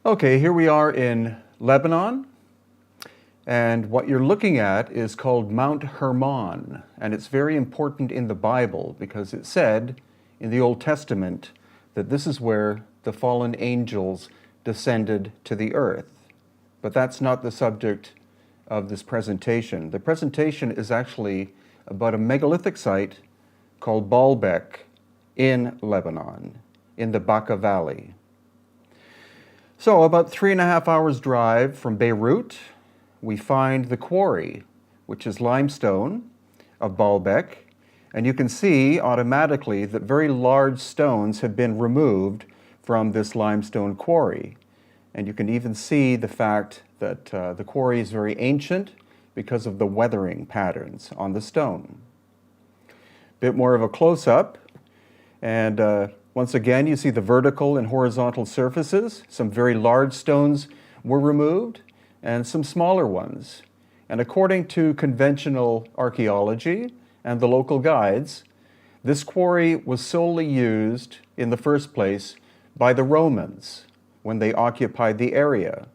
Okay, here we are in Lebanon, and what you're looking at is called Mount Hermon, and it's very important in the Bible because it said in the Old Testament that this is where the fallen angels descended to the earth. But that's not the subject of this presentation. The presentation is actually about a megalithic site called Baalbek in Lebanon, in the Bekaa Valley. So about 3.5 hours drive from Beirut, we find the quarry, which is limestone of Baalbek, and you can see automatically that very large stones have been removed from this limestone quarry. And you can even see the fact that the quarry is very ancient because of the weathering patterns on the stone. Bit more of a close-up, and once again, you see the vertical and horizontal surfaces. Some very large stones were removed and some smaller ones. And according to conventional archaeology and the local guides, this quarry was solely used in the first place by the Romans when they occupied the area.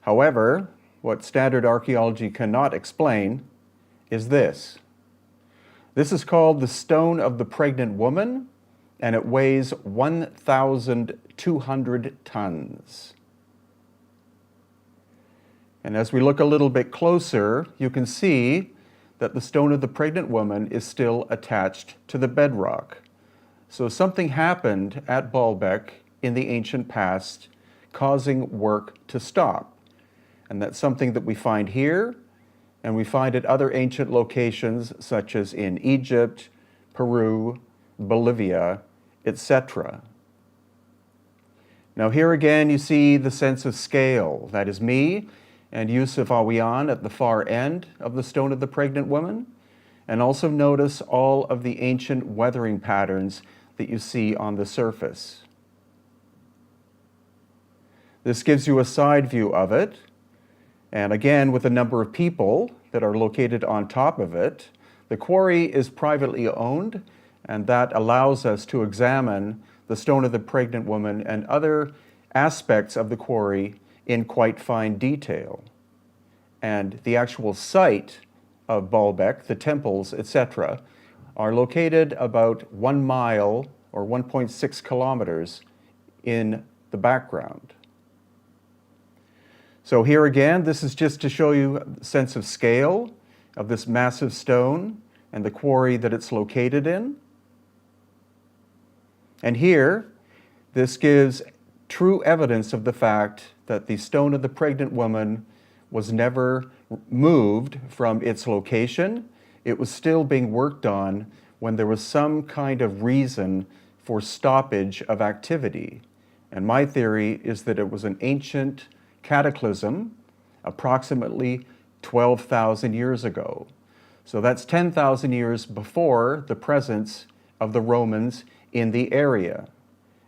However, what standard archaeology cannot explain is this. This is called the Stone of the Pregnant Woman, and it weighs 1,200 tons. And as we look a little bit closer, you can see that the Stone of the Pregnant Woman is still attached to the bedrock. So something happened at Baalbek in the ancient past, causing work to stop. And that's something that we find here, and we find at other ancient locations, such as in Egypt, Peru, Bolivia, etc. Now here again you see the sense of scale. That is me and Yusuf Awiyan at the far end of the Stone of the Pregnant Woman. And also notice all of the ancient weathering patterns that you see on the surface. This gives you a side view of it. And again, with a number of people that are located on top of it. The quarry is privately owned, and that allows us to examine the Stone of the Pregnant Woman and other aspects of the quarry in quite fine detail. And the actual site of Baalbek, the temples, etc., are located about 1 mile or 1.6 kilometers in the background. So here again, this is just to show you a sense of scale of this massive stone and the quarry that it's located in. And here, this gives true evidence of the fact that the Stone of the Pregnant Woman was never moved from its location. It was still being worked on when there was some kind of reason for stoppage of activity. And my theory is that it was an ancient cataclysm, approximately 12,000 years ago. So that's 10,000 years before the presence of the Romans in the area.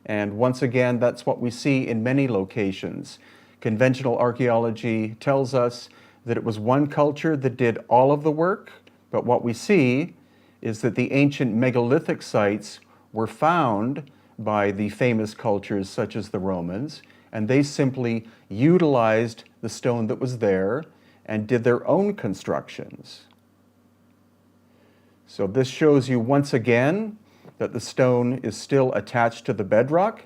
And once again, that's what we see in many locations. Conventional archaeology tells us that it was one culture that did all of the work, but what we see is that the ancient megalithic sites were found by the famous cultures such as the Romans, and they simply utilized the stone that was there and did their own constructions. So this shows you once again that the stone is still attached to the bedrock,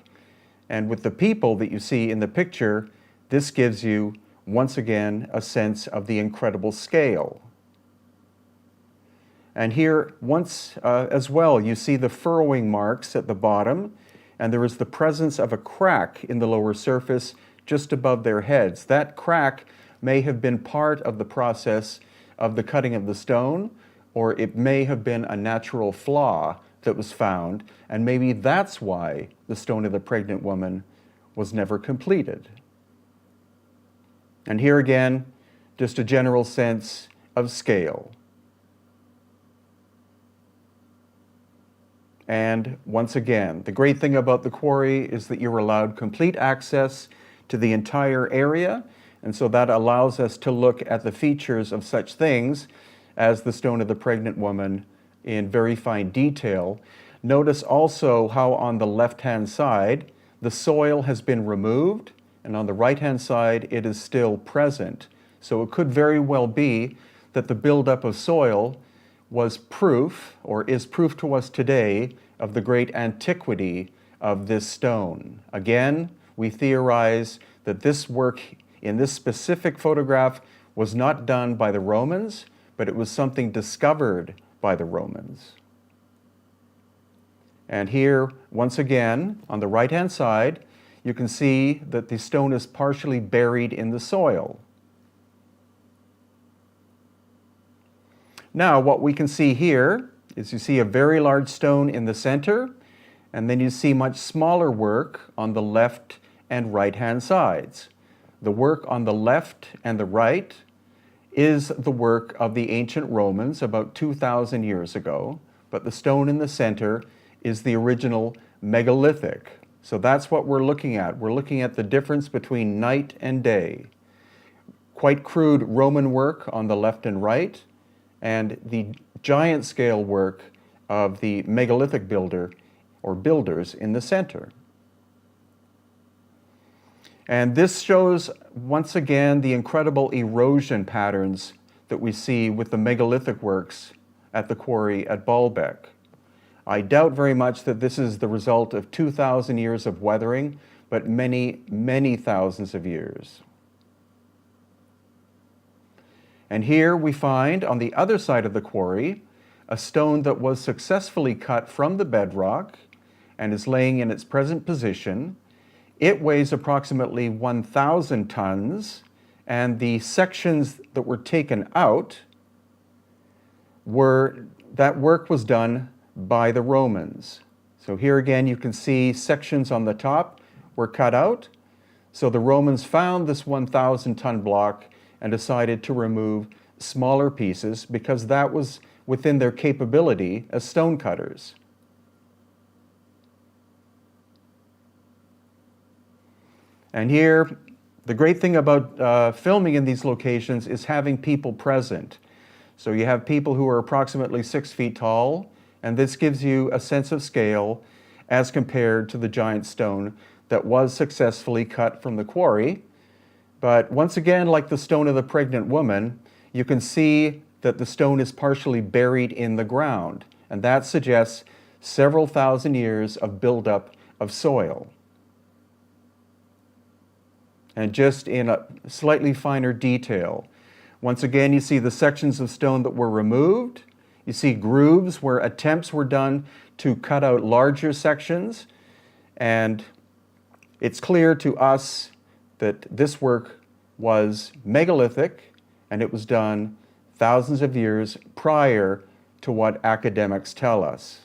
and with the people that you see in the picture, this gives you once again a sense of the incredible scale. And here once as well you see the furrowing marks at the bottom, and there is the presence of a crack in the lower surface just above their heads. That crack may have been part of the process of the cutting of the stone, or it may have been a natural flaw that was found, and maybe that's why the Stone of the Pregnant Woman was never completed. And here again, just a general sense of scale. And once again, the great thing about the quarry is that you're allowed complete access to the entire area, and so that allows us to look at the features of such things as the Stone of the Pregnant Woman in very fine detail. Notice also how on the left-hand side, the soil has been removed and on the right-hand side, it is still present. So it could very well be that the buildup of soil was proof, or is proof to us today, of the great antiquity of this stone. Again, we theorize that this work in this specific photograph was not done by the Romans, but it was something discovered by the Romans. And here, once again, on the right-hand side, you can see that the stone is partially buried in the soil. Now, what we can see here is you see a very large stone in the center, and then you see much smaller work on the left and right-hand sides. The work on the left and the right is the work of the ancient Romans about 2,000 years ago, but the stone in the center is the original megalithic. So that's what we're looking at. We're looking at the difference between night and day. Quite crude Roman work on the left and right, and the giant scale work of the megalithic builder or builders in the center. And this shows once again the incredible erosion patterns that we see with the megalithic works at the quarry at Baalbek. I doubt very much that this is the result of 2,000 years of weathering, but many, many thousands of years. And here we find, on the other side of the quarry, a stone that was successfully cut from the bedrock and is laying in its present position. It weighs approximately 1,000 tons, and the sections that were taken out that work was done by the Romans. So here again you can see sections on the top were cut out. So the Romans found this 1,000-ton block and decided to remove smaller pieces because that was within their capability as stone cutters. And here, the great thing about filming in these locations is having people present. So you have people who are approximately 6 feet tall, and this gives you a sense of scale as compared to the giant stone that was successfully cut from the quarry. But once again, like the stone of the pregnant woman, you can see that the stone is partially buried in the ground, and that suggests several thousand years of buildup of soil. And just in a slightly finer detail, once again, you see the sections of stone that were removed. You see grooves where attempts were done to cut out larger sections, and it's clear to us that this work was megalithic, and it was done thousands of years prior to what academics tell us.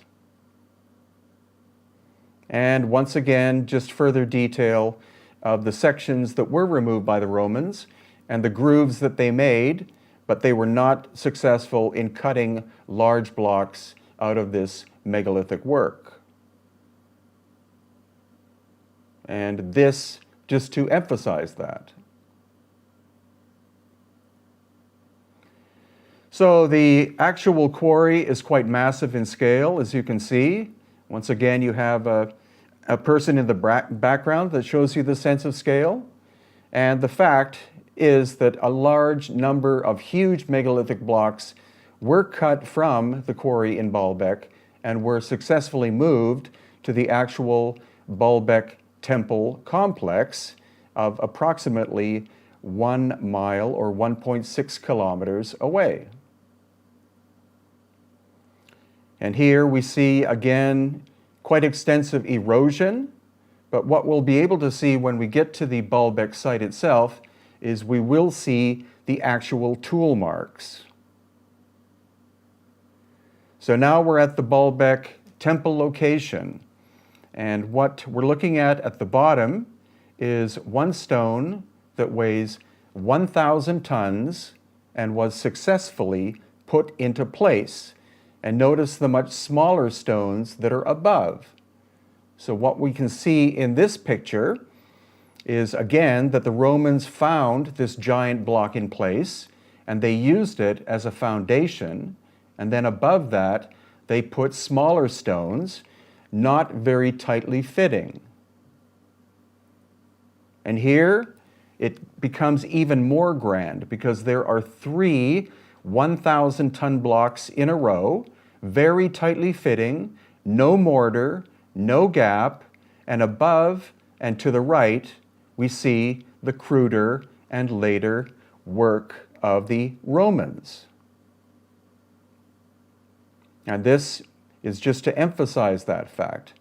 And once again, just further detail of the sections that were removed by the Romans and the grooves that they made, but they were not successful in cutting large blocks out of this megalithic work. And this just to emphasize that. So the actual quarry is quite massive in scale, as you can see. Once again, you have a person in the background that shows you the sense of scale. And the fact is that a large number of huge megalithic blocks were cut from the quarry in Baalbek and were successfully moved to the actual Baalbek temple complex of approximately 1 mile or 1.6 kilometers away. And here we see again quite extensive erosion, but what we'll be able to see when we get to the Baalbek site itself is we will see the actual tool marks. So now we're at the Baalbek temple location, and what we're looking at the bottom is one stone that weighs 1,000 tons and was successfully put into place. And notice the much smaller stones that are above. So what we can see in this picture is, again, that the Romans found this giant block in place, and they used it as a foundation, and then above that, they put smaller stones, not very tightly fitting. And here it becomes even more grand because there are 3 1,000-ton blocks in a row, very tightly fitting, no mortar, no gap, and above and to the right, we see the cruder and later work of the Romans. And this is just to emphasize that fact.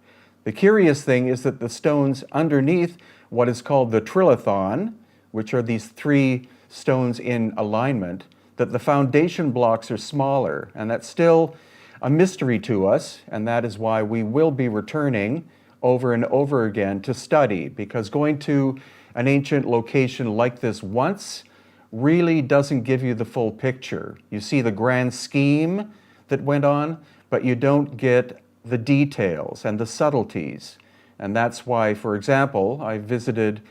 The curious thing is that the stones underneath what is called the trilithon, which are these 3 stones in alignment, that the foundation blocks are smaller, and that's still a mystery to us, and that is why we will be returning over and over again to study, because going to an ancient location like this once really doesn't give you the full picture. You see the grand scheme that went on, but you don't get the details and the subtleties. And that's why, for example, I visited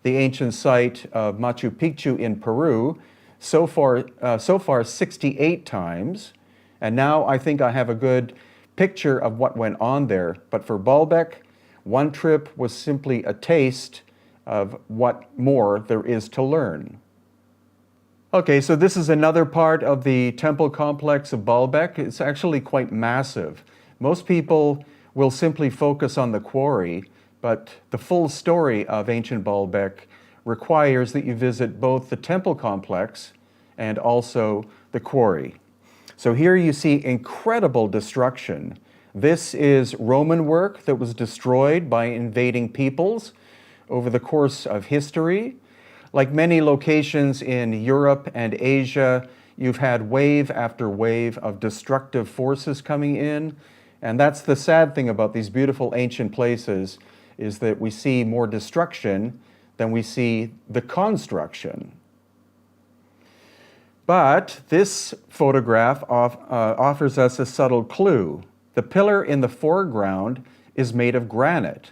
the ancient site of Machu Picchu in Peru so far 68 times, and now I think I have a good picture of what went on there. But for Baalbek, one trip was simply a taste of what more there is to learn. Okay, so this is another part of the temple complex of Baalbek. It's actually quite massive. Most people will simply focus on the quarry, but the full story of ancient Baalbek requires that you visit both the temple complex and also the quarry. So here you see incredible destruction. This is Roman work that was destroyed by invading peoples over the course of history. Like many locations in Europe and Asia, you've had wave after wave of destructive forces coming in. And that's the sad thing about these beautiful ancient places, is that we see more destruction than we see the construction. But this photograph offers us a subtle clue. The pillar in the foreground is made of granite,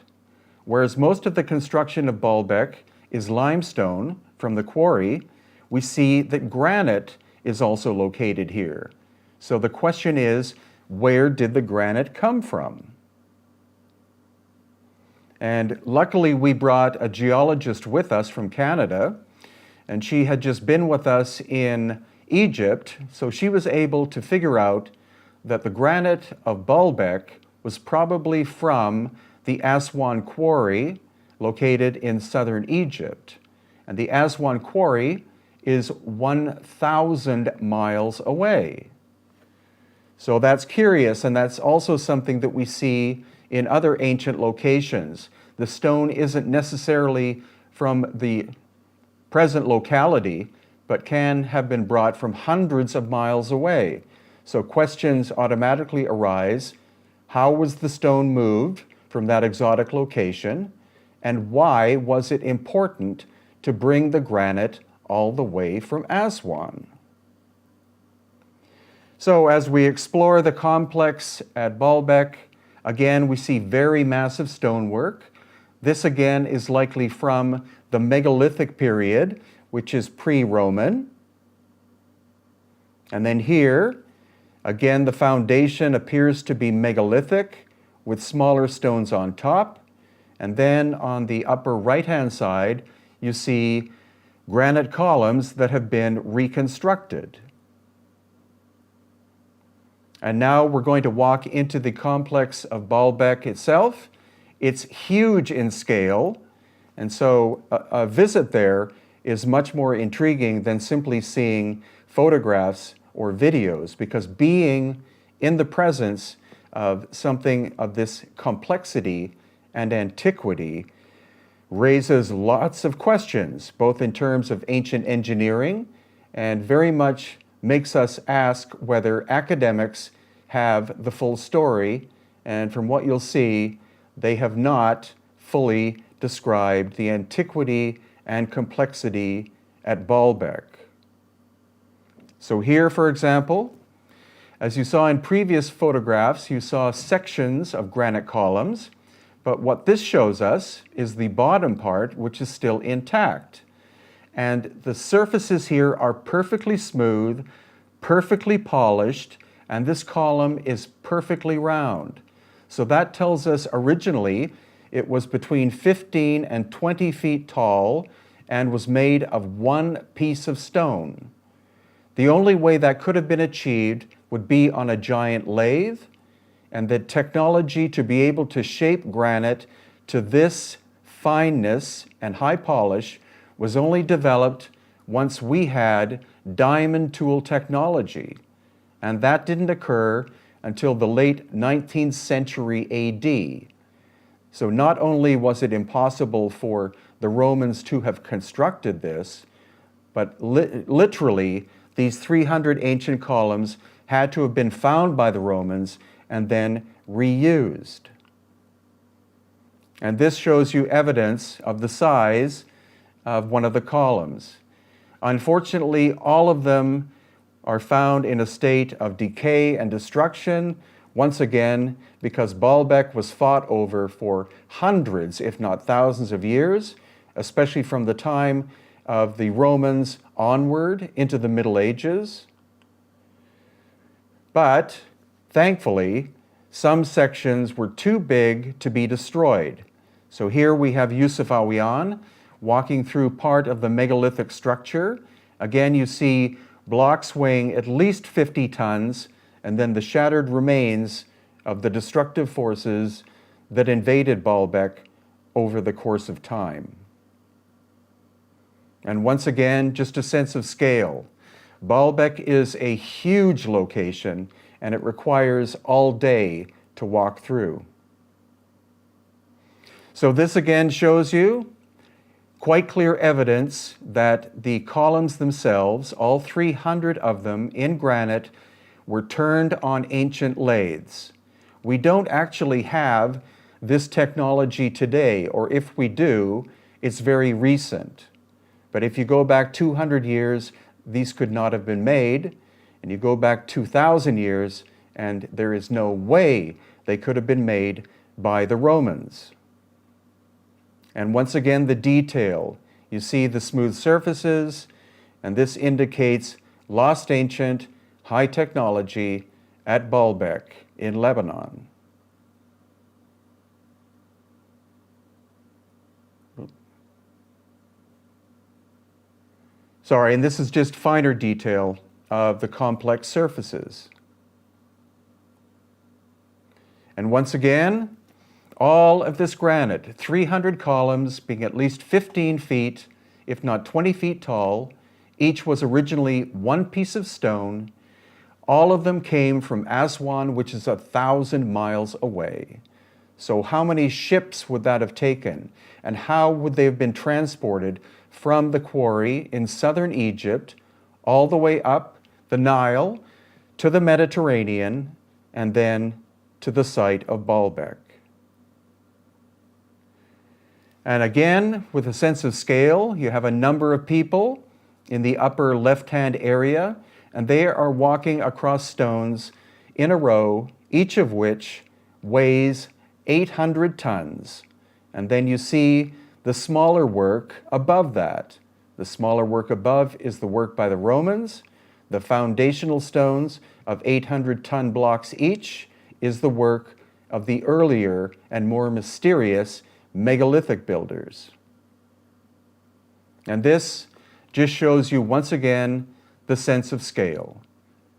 whereas most of the construction of Baalbek is limestone from the quarry. We see that granite is also located here. So the question is, where did the granite come from? And luckily we brought a geologist with us from Canada, and she had just been with us in Egypt, so she was able to figure out that the granite of Baalbek was probably from the Aswan quarry located in southern Egypt. And the Aswan quarry is 1,000 miles away. So that's curious, and that's also something that we see in other ancient locations. The stone isn't necessarily from the present locality, but can have been brought from hundreds of miles away. So questions automatically arise: how was the stone moved from that exotic location? And why was it important to bring the granite all the way from Aswan? So as we explore the complex at Baalbek, again, we see very massive stonework. This again is likely from the megalithic period, which is pre-Roman. And then here, again, the foundation appears to be megalithic with smaller stones on top. And then on the upper right-hand side, you see granite columns that have been reconstructed. And now we're going to walk into the complex of Baalbek itself. It's huge in scale, and so a visit there is much more intriguing than simply seeing photographs or videos, because being in the presence of something of this complexity and antiquity raises lots of questions, both in terms of ancient engineering, and very much makes us ask whether academics have the full story. And from what you'll see, they have not fully described the antiquity and complexity at Baalbek. So here, for example, as you saw in previous photographs, you saw sections of granite columns, but what this shows us is the bottom part, which is still intact. And the surfaces here are perfectly smooth, perfectly polished, and this column is perfectly round. So that tells us originally It was between 15 and 20 feet tall and was made of one piece of stone. The only way that could have been achieved would be on a giant lathe, and the technology to be able to shape granite to this fineness and high polish was only developed once we had diamond tool technology, and that didn't occur until the late 19th century AD. So not only was it impossible for the Romans to have constructed this, but literally these 300 ancient columns had to have been found by the Romans and then reused. And this shows you evidence of the size of one of the columns. Unfortunately, all of them are found in a state of decay and destruction, once again, because Baalbek was fought over for hundreds, if not thousands of years, especially from the time of the Romans onward into the Middle Ages. But thankfully, some sections were too big to be destroyed. So here we have Yusuf Awiyan walking through part of the megalithic structure. Again, you see blocks weighing at least 50 tons, and then the shattered remains of the destructive forces that invaded Baalbek over the course of time. And once again, just a sense of scale. Baalbek is a huge location, and it requires all day to walk through. So this again shows you quite clear evidence that the columns themselves, all 300 of them in granite, were turned on ancient lathes. We don't actually have this technology today, or if we do, it's very recent. But if you go back 200 years, these could not have been made, and you go back 2,000 years, and there is no way they could have been made by the Romans. And once again, the detail. You see the smooth surfaces, and this indicates lost ancient high technology at Baalbek in Lebanon. Sorry, and this is just finer detail of the complex surfaces. And once again, all of this granite, 300 columns being at least 15 feet, if not 20 feet tall, each was originally one piece of stone. All of them came from Aswan, which is 1,000 miles away. So how many ships would that have taken? And how would they have been transported from the quarry in southern Egypt all the way up the Nile to the Mediterranean and then to the site of Baalbek? And again, with a sense of scale, you have a number of people in the upper left-hand area, and they are walking across stones in a row, each of which weighs 800 tons. And then you see the smaller work above that. The smaller work above is the work by the Romans. The foundational stones of 800-ton blocks each is the work of the earlier and more mysterious megalithic builders. And this just shows you once again the sense of scale.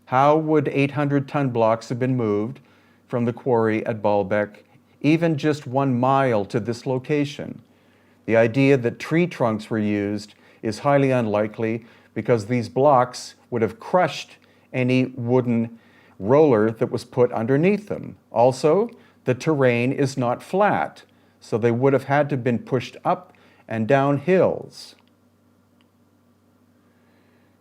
How would 800-ton blocks have been moved from the quarry at Baalbek, even just 1 mile to this location? The idea that tree trunks were used is highly unlikely because these blocks would have crushed any wooden roller that was put underneath them. Also, the terrain is not flat, so they would have had to have been pushed up and down hills.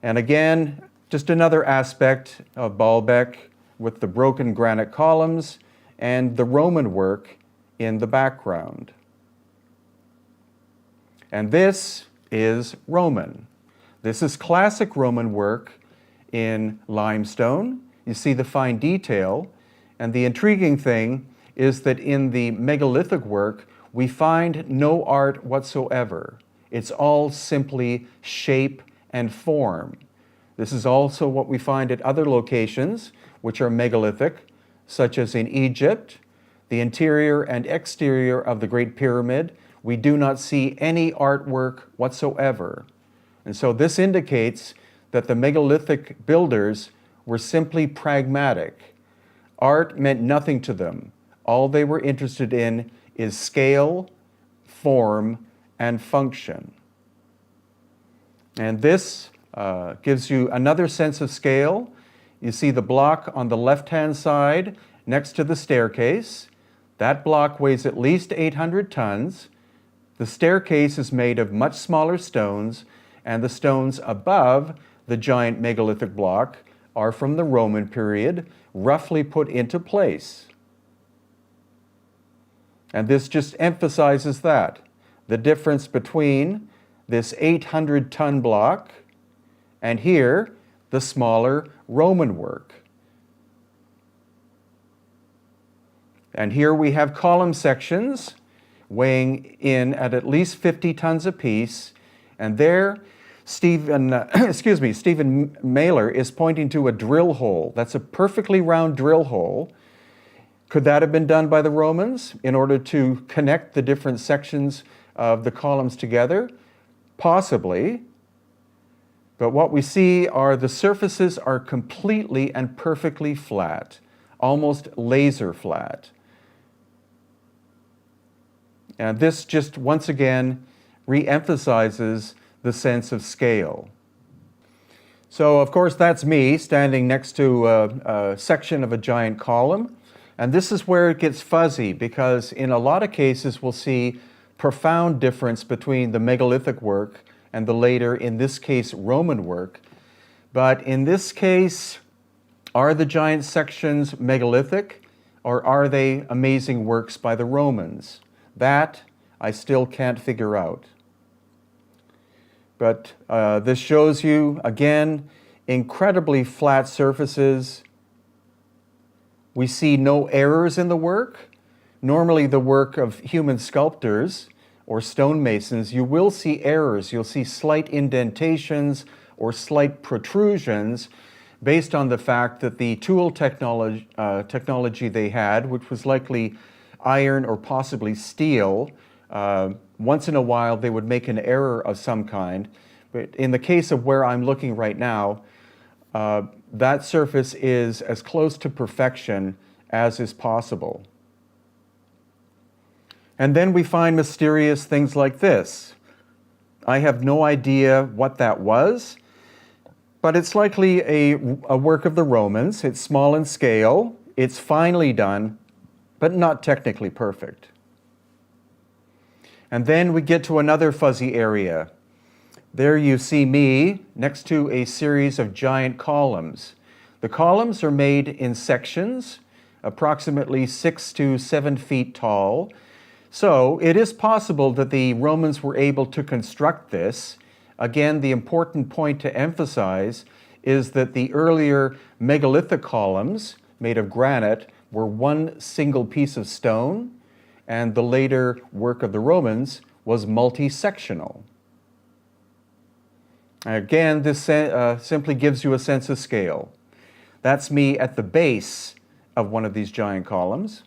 And again, just another aspect of Baalbek with the broken granite columns and the Roman work in the background. And this is Roman. This is classic Roman work in limestone. You see the fine detail. And the intriguing thing is that in the megalithic work, we find no art whatsoever. It's all simply shape and form. This is also what we find at other locations, which are megalithic, such as in Egypt. the interior and exterior of the Great Pyramid, we do not see any artwork whatsoever. And so this indicates that the megalithic builders were simply pragmatic. Art meant nothing to them. All they were interested in is scale, form, and function. And this gives you another sense of scale. You see the block on the left-hand side next to the staircase. That block weighs at least 800 tons. The staircase is made of much smaller stones, and the stones above the giant megalithic block are from the Roman period, roughly put into place. And this just emphasizes that, the difference between this 800-ton block and here, the smaller Roman work. And here we have column sections weighing in at least 50 tons apiece, and there Stephen Mailer is pointing to a drill hole. That's a perfectly round drill hole. Could that have been done by the Romans in order to connect the different sections of the columns together? Possibly. But what we see are the surfaces are completely and perfectly flat, almost laser flat. And this just once again re-emphasizes the sense of scale. So of course that's me standing next to a section of a giant column. And this is where it gets fuzzy, because in a lot of cases we'll see profound difference between the megalithic work and the later, in this case, Roman work. But in this case, are the giant sections megalithic, or are they amazing works by the Romans? That I still can't figure out. But this shows you, again, incredibly flat surfaces. We see no errors in the work. Normally the work of human sculptors or stonemasons, you will see errors. You'll see slight indentations or slight protrusions based on the fact that the tool technology they had, which was likely iron or possibly steel, once in a while they would make an error of some kind. But in the case of where I'm looking right now, that surface is as close to perfection as is possible. And then we find mysterious things like this. I have no idea what that was, but it's likely a work of the Romans. It's small in scale, it's finely done, but not technically perfect. And then we get to another fuzzy area. There you see me next to a series of giant columns. The columns are made in sections, approximately 6 to 7 feet tall. So it is possible that the Romans were able to construct this. Again, the important point to emphasize is that the earlier megalithic columns made of granite were one single piece of stone, and the later work of the Romans was multi-sectional. Again, this simply gives you a sense of scale. That's me at the base of one of these giant columns.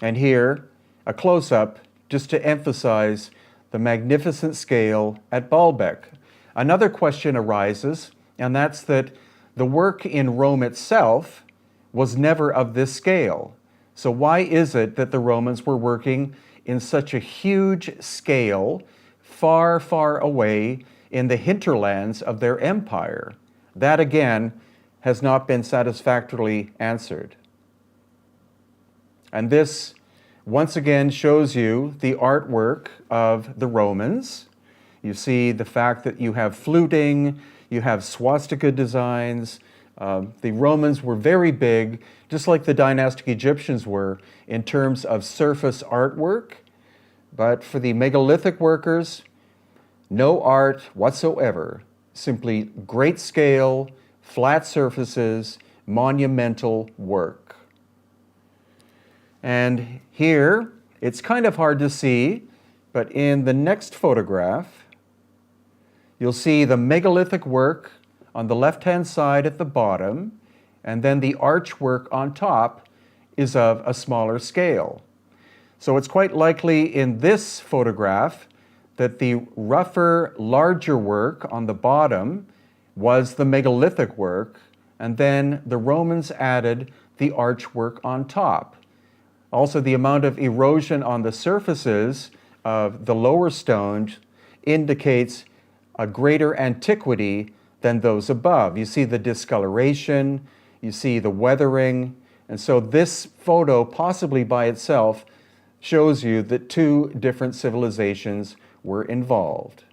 And here, a close-up just to emphasize the magnificent scale at Baalbek. Another question arises, and that's that the work in Rome itself was never of this scale. So why is it that the Romans were working in such a huge scale, far, far away in the hinterlands of their empire? That, again, has not been satisfactorily answered. And this, once again, shows you the artwork of the Romans. You see the fact that you have fluting, you have swastika designs. The Romans were very big, just like the dynastic Egyptians were, in terms of surface artwork. But for the megalithic workers, no art whatsoever. Simply great scale, flat surfaces, monumental work. And here, it's kind of hard to see, but in the next photograph, you'll see the megalithic work on the left-hand side at the bottom, and then the archwork on top is of a smaller scale. So it's quite likely in this photograph that the rougher, larger work on the bottom was the megalithic work, and then the Romans added the archwork on top. Also, the amount of erosion on the surfaces of the lower stones indicates a greater antiquity than those above. You see the discoloration, you see the weathering, and so this photo, possibly by itself, shows you that two different civilizations were involved.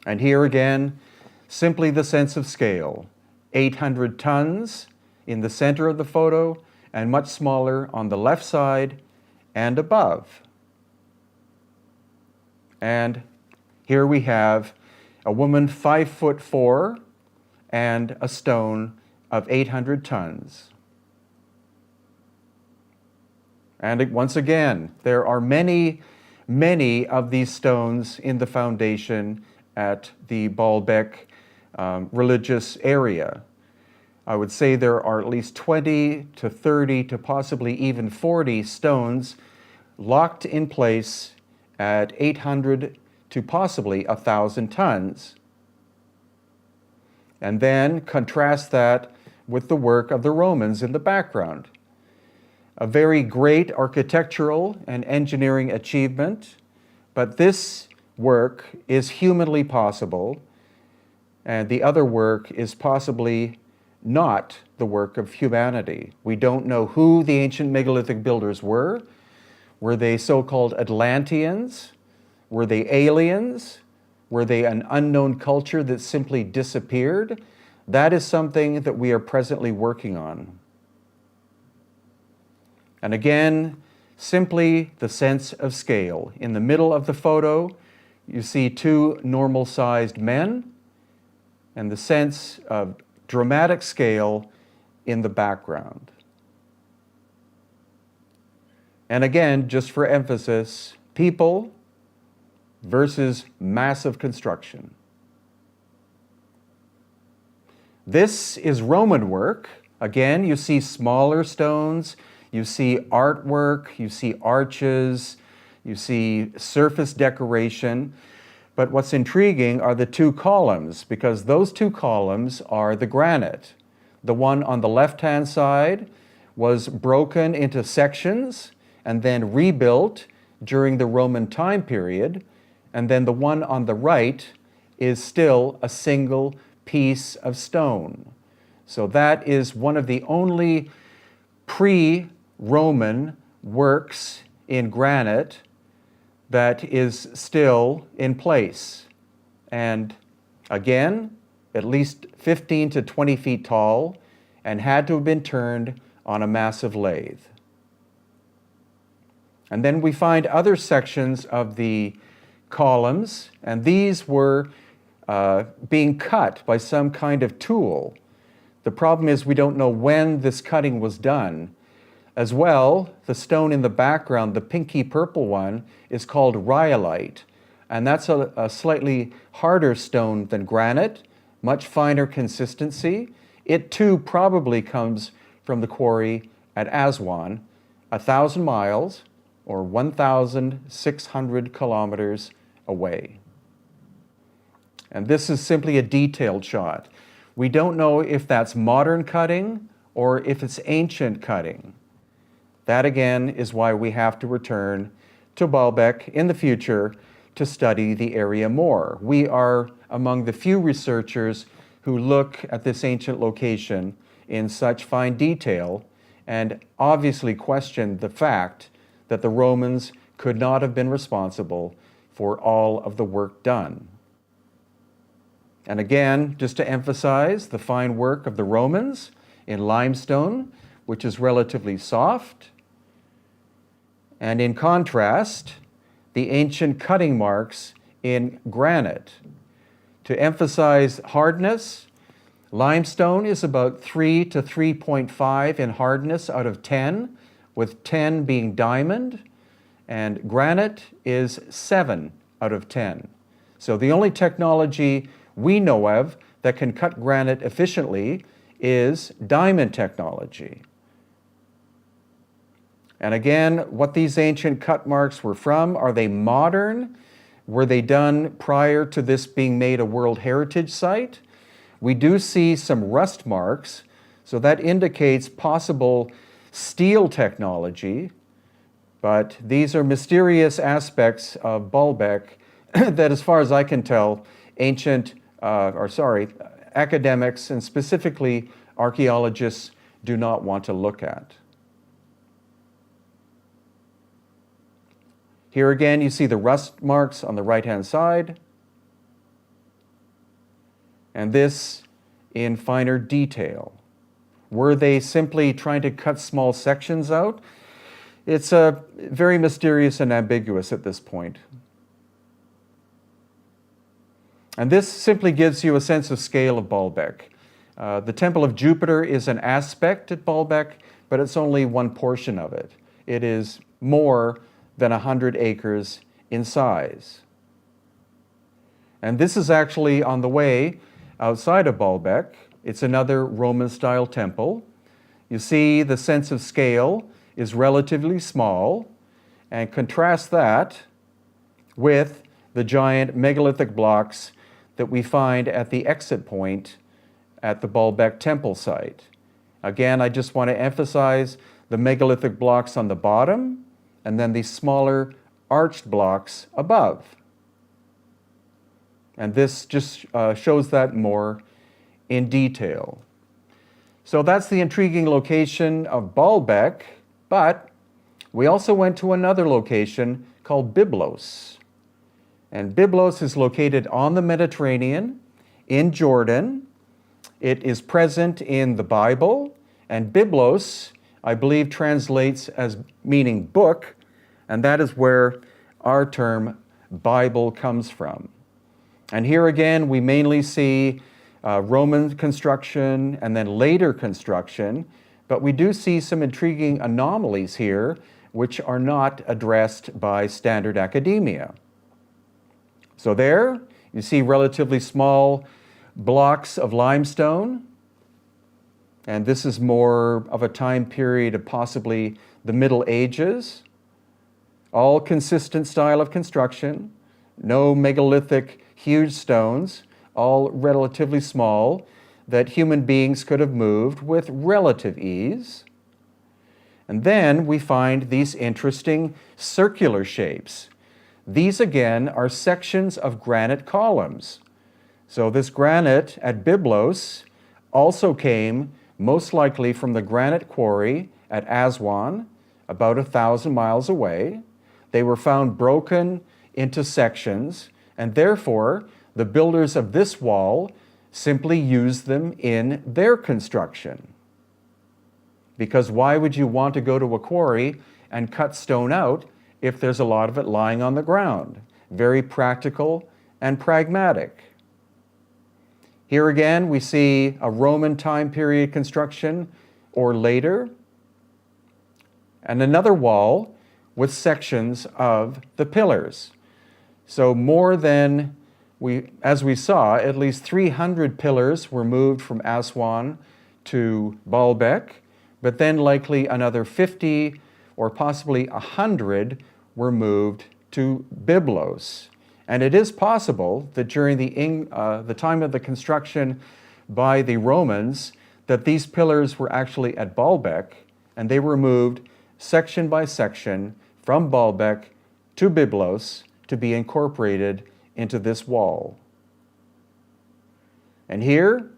And here again, simply the sense of scale. 800 tons in the center of the photo, and much smaller on the left side and above. And here we have a woman 5'4" and a stone of 800 tons. And once again, there are many, many of these stones in the foundation at the Baalbek religious area. I would say there are at least 20 to 30 to possibly even 40 stones locked in place at 800 to possibly 1,000 tons. And then contrast that with the work of the Romans in the background. A very great architectural and engineering achievement, but this work is humanly possible, and the other work is possibly not the work of humanity. We don't know who the ancient megalithic builders were. Were they so-called Atlanteans? Were they aliens? Were they an unknown culture that simply disappeared? That is something that we are presently working on. And again, simply the sense of scale. In the middle of the photo, you see two normal-sized men, and the sense of dramatic scale in the background. And again, just for emphasis, people versus massive construction. This is Roman work. Again, you see smaller stones, you see artwork, you see arches, you see surface decoration. But what's intriguing are the two columns, because those two columns are the granite. The one on the left-hand side was broken into sections and then rebuilt during the Roman time period, and then the one on the right is still a single piece of stone. So that is one of the only pre-Roman works in granite that is still in place. And again, at least 15 to 20 feet tall, and had to have been turned on a massive lathe. And then we find other sections of the columns, and these were being cut by some kind of tool. The problem is we don't know when this cutting was done. As well, the stone in the background, the pinky purple one, is called rhyolite, and that's a slightly harder stone than granite, much finer consistency. It too probably comes from the quarry at Aswan, 1,000 miles or 1,600 kilometers away. And this is simply a detailed shot. We don't know if that's modern cutting or if it's ancient cutting. That again is why we have to return to Baalbek in the future to study the area more. We are among the few researchers who look at this ancient location in such fine detail and obviously question the fact that the Romans could not have been responsible for all of the work done. And again, just to emphasize the fine work of the Romans in limestone, which is relatively soft, and in contrast, the ancient cutting marks in granite. To emphasize hardness, limestone is about 3 to 3.5 in hardness out of 10, with 10 being diamond, and granite is 7 out of 10. So the only technology we know of that can cut granite efficiently is diamond technology. And again, what these ancient cut marks were from, are they modern? Were they done prior to this being made a World Heritage Site? We do see some rust marks, so that indicates possible steel technology, but these are mysterious aspects of Baalbek that, as far as I can tell, academics and specifically archaeologists do not want to look at. Here again, you see the rust marks on the right-hand side, and this in finer detail. Were they simply trying to cut small sections out? It's very mysterious and ambiguous at this point. And this simply gives you a sense of scale of Baalbek. The Temple of Jupiter is an aspect at Baalbek, but it's only one portion of it. It is more than 100 acres in size. And this is actually on the way outside of Baalbek. It's another Roman-style temple. You see the sense of scale is relatively small, and contrast that with the giant megalithic blocks that we find at the exit point at the Baalbek temple site. Again, I just want to emphasize the megalithic blocks on the bottom, and then these smaller arched blocks above. And this just shows that more in detail. So that's the intriguing location of Baalbek, but we also went to another location called Byblos. And Byblos is located on the Mediterranean in Jordan. It is present in the Bible, and Byblos, I believe, translates as meaning book, and that is where our term Bible comes from. And here again, we mainly see Roman construction and then later construction, but we do see some intriguing anomalies here which are not addressed by standard academia. So there, you see relatively small blocks of limestone, and this is more of a time period of possibly the Middle Ages. All consistent style of construction, no megalithic huge stones, all relatively small, that human beings could have moved with relative ease. And then we find these interesting circular shapes. These again are sections of granite columns. So this granite at Byblos also came most likely from the granite quarry at Aswan, about 1,000 miles away. They were found broken into sections, and therefore the builders of this wall simply used them in their construction. Because why would you want to go to a quarry and cut stone out if there's a lot of it lying on the ground? Very practical and pragmatic. Here again, we see a Roman time period construction or later, and another wall with sections of the pillars. So more than, as we saw, at least 300 pillars were moved from Aswan to Baalbek, but then likely another 50 or possibly 100 were moved to Byblos. And it is possible that during the time of the construction by the Romans, that these pillars were actually at Baalbek, and they were moved section by section from Baalbek to Byblos to be incorporated into this wall. And here,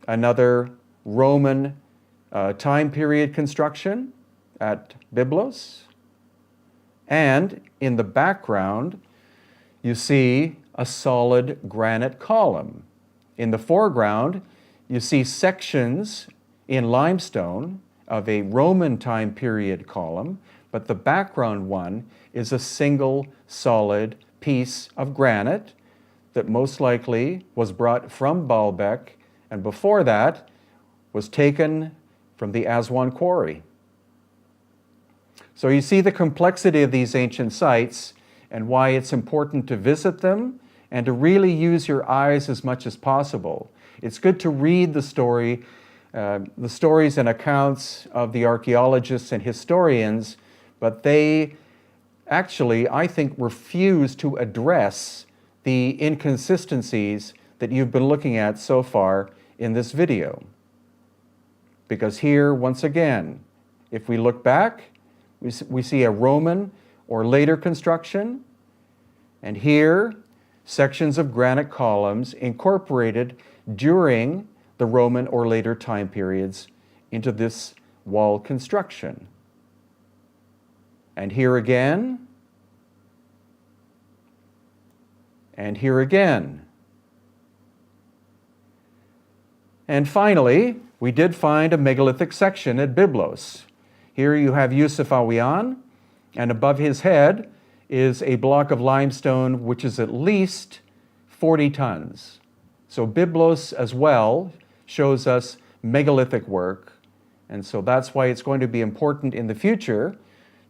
another Roman time period construction at Byblos. And in the background, you see a solid granite column. In the foreground, you see sections in limestone of a Roman time period column, but the background one is a single solid piece of granite that most likely was brought from Baalbek, and before that was taken from the Aswan quarry. So you see the complexity of these ancient sites and why it's important to visit them and to really use your eyes as much as possible. It's good to read the stories and accounts of the archaeologists and historians, but they actually, I think, refuse to address the inconsistencies that you've been looking at so far in this video. Because here, once again, if we look back, we see a Roman or later construction, and here, sections of granite columns incorporated during the Roman or later time periods into this wall construction. And here again, and here again. And finally, we did find a megalithic section at Byblos. Here you have Yusuf Awiyan, and above his head is a block of limestone which is at least 40 tons. So Byblos as well shows us megalithic work, and so that's why it's going to be important in the future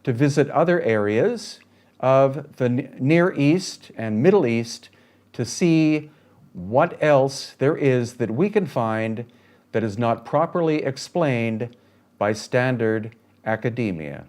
to visit other areas of the Near East and Middle East to see what else there is that we can find that is not properly explained by standard academia.